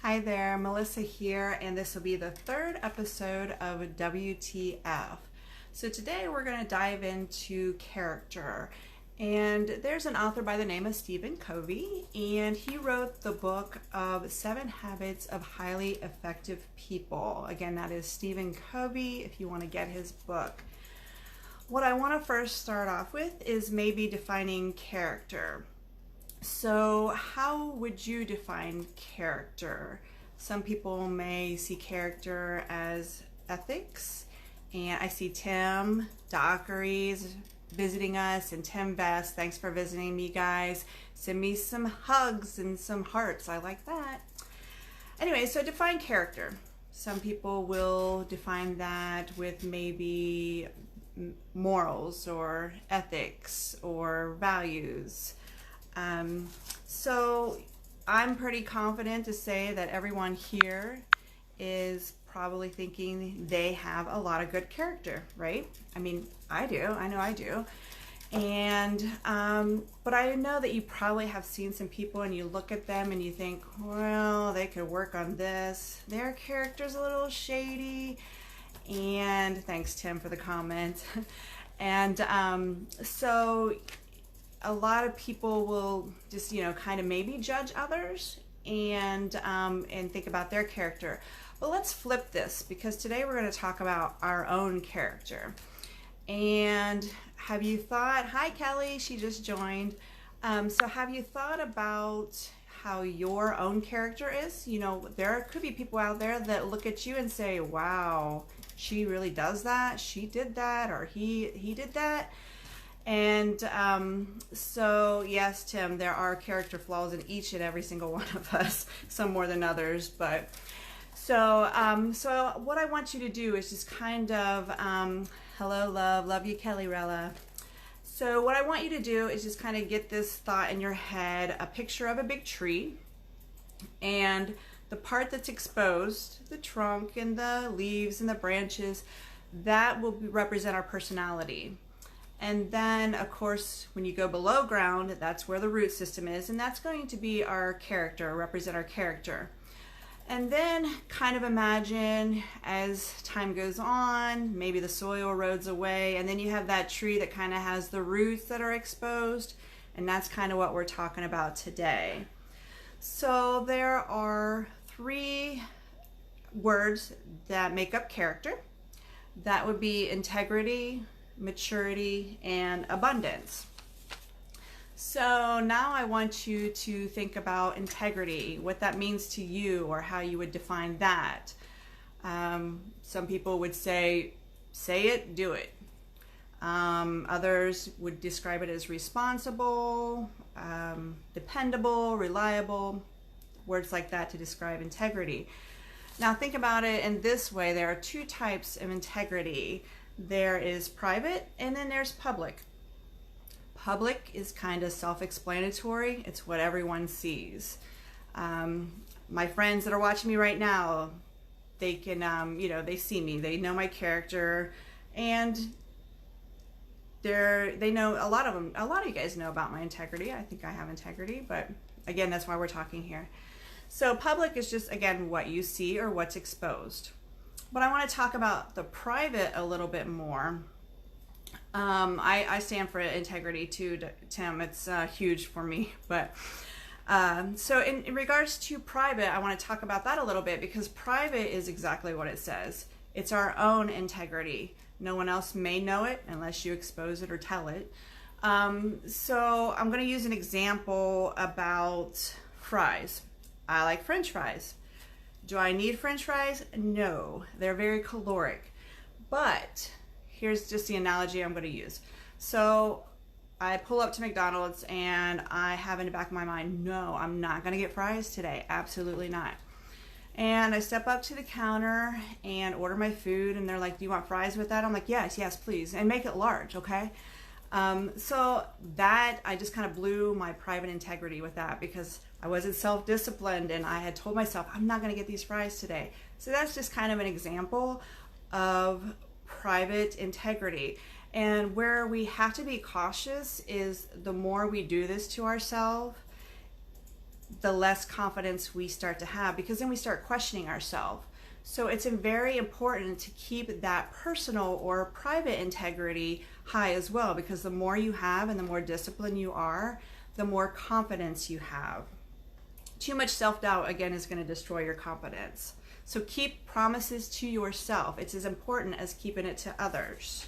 Hi there, Melissa here, and this will be the third episode of WTF. So today we're going to dive into character. And there's an author by the name of Stephen Covey, and he wrote the book of 7 Habits of Highly Effective People. Again, that is Stephen Covey if you want to get his book. What I want to first start off with is maybe defining character. So how would you define character? Some people may see character as ethics, and I see Tim Dockery's visiting us, and Tim Best, thanks for visiting me, guys. Send me some hugs and some hearts. I like that. Anyway, so define character. Some people will define that with maybe morals or ethics or values. So I'm pretty confident to say that everyone here is probably thinking they have a lot of good character, right? I mean, I do. I know I do. And, but I know that you probably have seen some people and you look at them and you think, well, they could work on this. Their character's a little shady. And thanks, Tim, for the comment. And so a lot of people will just, kind of maybe judge others and think about their character. But let's flip this, because today we're going to talk about our own character. And have you thought, hi Kelly, she just joined. So have you thought about how your own character is? There could be people out there that look at you and say, wow, she really does that, she did that, or he did that. And so yes, Tim, there are character flaws in each and every single one of us, some more than others. But so what I want you to do is just kind of, hello love you Kelly Rella. So what I want you to do is just kind of get this thought in your head, a picture of a big tree, and the part that's exposed, the trunk and the leaves and the branches, that will represent our personality. And then, of course, when you go below ground, that's where the root system is, and that's going to be our character, represent our character. And then kind of imagine as time goes on, maybe the soil erodes away, and then you have that tree that kind of has the roots that are exposed, and that's kind of what we're talking about today. So there are 3 words that make up character. That would be integrity, maturity, and abundance. So now I want you to think about integrity, what that means to you, or how you would define that. Some people would say it, do it. Others would describe it as responsible, dependable, reliable, words like that to describe integrity. Now think about it in this way. There are 2 types of integrity. There is private, and then there's public. Public is kind of self-explanatory. It's what everyone sees. My friends that are watching me right now, they can, they see me. They know my character, and they know a lot of them. A lot of you guys know about my integrity. I think I have integrity, but again, that's why we're talking here. So public is just, again, what you see or what's exposed. But I want to talk about the private a little bit more. I stand for integrity too, Tim. It's huge for me. But so in regards to private, I want to talk about that a little bit, because private is exactly what it says. It's our own integrity. No one else may know it unless you expose it or tell it. So I'm going to use an example about fries. I like French fries. Do I need French fries? No, they're very caloric. But here's just the analogy I'm going to use. So I pull up to McDonald's and I have in the back of my mind, no, I'm not going to get fries today. Absolutely not. And I step up to the counter and order my food, and they're like, do you want fries with that? I'm like, yes, please. And make it large, okay? So that, I just kind of blew my private integrity with that, because I wasn't self-disciplined and I had told myself, I'm not going to get these fries today. So that's just kind of an example of private integrity. And where we have to be cautious is the more we do this to ourselves, the less confidence we start to have, because then we start questioning ourselves. So it's very important to keep that personal or private integrity high as well, because the more you have and the more disciplined you are, the more confidence you have. Too much self-doubt, again, is going to destroy your confidence. So keep promises to yourself. It's as important as keeping it to others.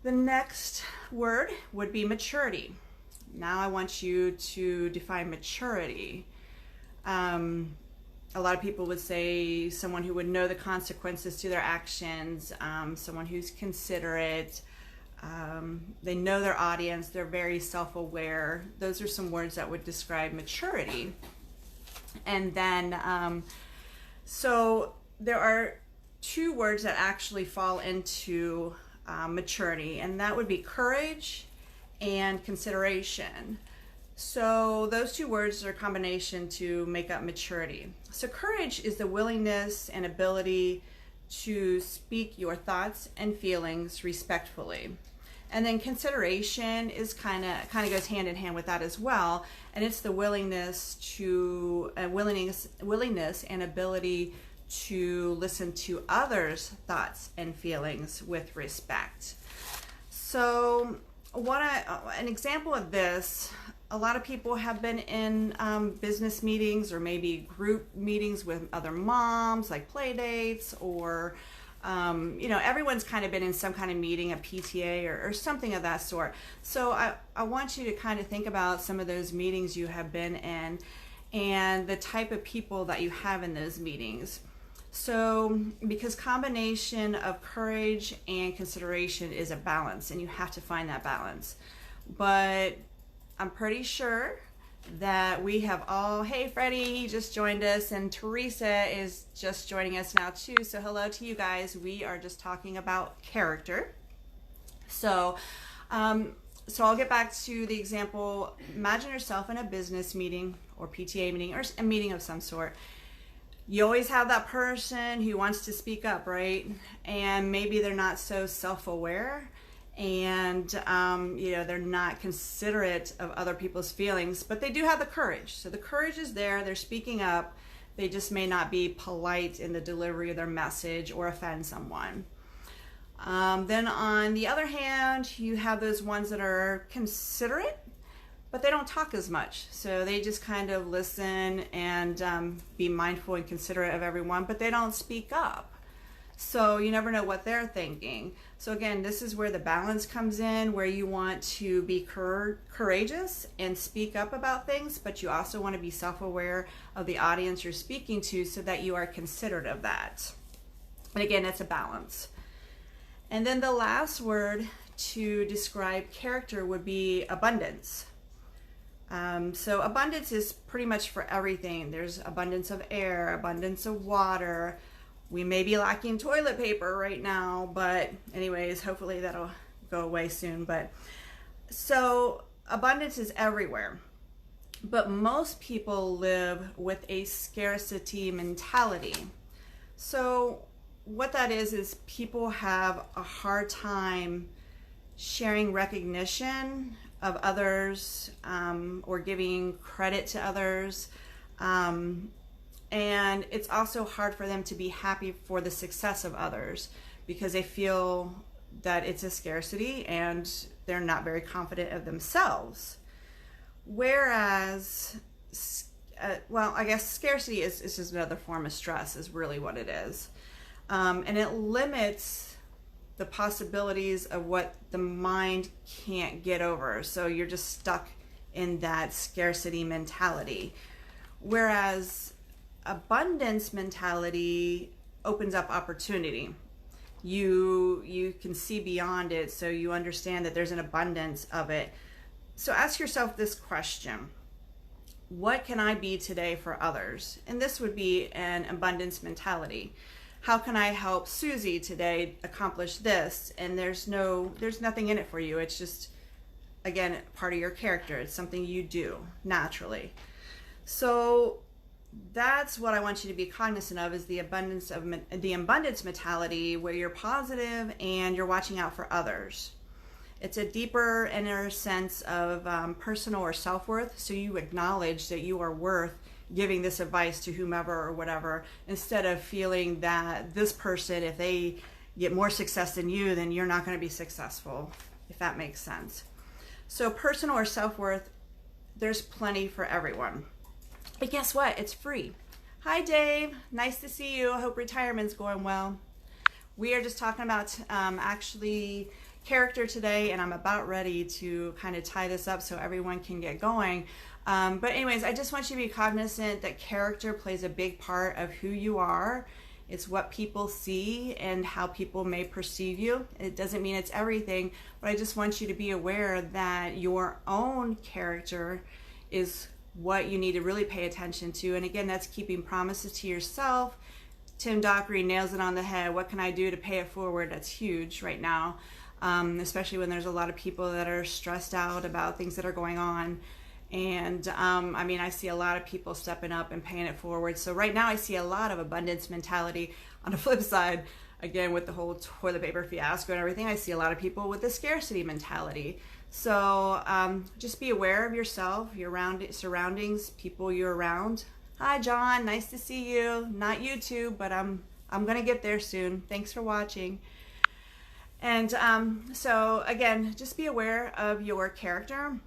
The next word would be maturity. Now I want you to define maturity. A lot of people would say someone who would know the consequences to their actions, someone who's considerate, they know their audience, they're very self-aware. Those are some words that would describe maturity. And then, so there are two words that actually fall into maturity, and that would be courage and consideration. So those two words are a combination to make up maturity. So courage is the willingness and ability to speak your thoughts and feelings respectfully. And then consideration is kind of goes hand in hand with that as well. And it's the willingness and ability to listen to others' thoughts and feelings with respect. So an example of this, a lot of people have been in business meetings or maybe group meetings with other moms, like play dates, or everyone's kind of been in some kind of meeting, a PTA or something of that sort. So I want you to kind of think about some of those meetings you have been in and the type of people that you have in those meetings. So because combination of courage and consideration is a balance, and you have to find that balance. But I'm pretty sure that we have all, hey, Freddie just joined us, and Teresa is just joining us now too. So hello to you guys. We are just talking about character. So I'll get back to the example. Imagine yourself in a business meeting or PTA meeting or a meeting of some sort. You always have that person who wants to speak up, right? And maybe they're not so self-aware, and they're not considerate of other people's feelings, but they do have the courage. So the courage is there, they're speaking up, they just may not be polite in the delivery of their message or offend someone. Then on the other hand, you have those ones that are considerate, but they don't talk as much. So they just kind of listen and be mindful and considerate of everyone, but they don't speak up. So you never know what they're thinking. So again, this is where the balance comes in, where you want to be courageous and speak up about things, but you also want to be self-aware of the audience you're speaking to so that you are considerate of that. And again, it's a balance. And then the last word to describe character would be abundance. So abundance is pretty much for everything. There's abundance of air, abundance of water. We may be lacking toilet paper right now, but anyways, hopefully that'll go away soon. But so abundance is everywhere. But most people live with a scarcity mentality. So what that is people have a hard time sharing recognition of others, or giving credit to others. And it's also hard for them to be happy for the success of others because they feel that it's a scarcity and they're not very confident of themselves. Whereas, I guess scarcity is just another form of stress, is really what it is. And it limits the possibilities of what the mind can't get over. So you're just stuck in that scarcity mentality. Whereas abundance mentality opens up opportunity. You can see beyond it, so you understand that there's an abundance of it. So ask yourself this question: what can I be today for others? And this would be an abundance mentality. How can I help Susie today accomplish this? And there's nothing in it for you. It's just, again, part of your character. It's something you do naturally. So that's what I want you to be cognizant of, is the abundance mentality, where you're positive and you're watching out for others. It's a deeper inner sense of personal or self-worth. So you acknowledge that you are worth giving this advice to whomever or whatever, instead of feeling that this person, if they get more success than you, then you're not going to be successful, if that makes sense. So personal or self-worth, there's plenty for everyone. But guess what? It's free. Hi, Dave. Nice to see you. I hope retirement's going well. We are just talking about actually character today, and I'm about ready to kind of tie this up so everyone can get going. But anyways, I just want you to be cognizant that character plays a big part of who you are. It's what people see and how people may perceive you. It doesn't mean it's everything, but I just want you to be aware that your own character is what you need to really pay attention to. And again, that's keeping promises to yourself. Tim Dockery nails it on the head. What can I do to pay it forward? That's huge right now, especially when there's a lot of people that are stressed out about things that are going on. And I mean, I see a lot of people stepping up and paying it forward. So right now I see a lot of abundance mentality. On the flip side, again, with the whole toilet paper fiasco and everything, I see a lot of people with the scarcity mentality. So just be aware of yourself, your surroundings, people you're around. Hi, John. Nice to see you. Not YouTube, but I'm going to get there soon. Thanks for watching. And so again, just be aware of your character.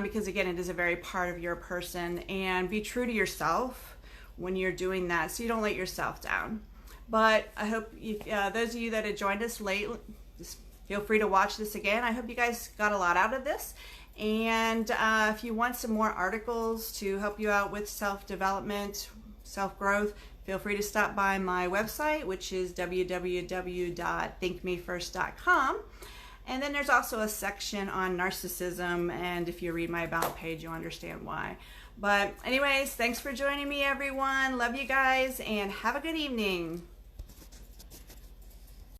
Because again, it is a very part of your person, and be true to yourself when you're doing that, so you don't let yourself down. But I hope those of you that had joined us late, just feel free to watch this again. I hope you guys got a lot out of this. And if you want some more articles to help you out with self-development, self-growth, feel free to stop by my website, which is www.thinkmefirst.com. And then there's also a section on narcissism, and if you read my about page, you'll understand why. But anyways, thanks for joining me, everyone. Love you guys, and have a good evening.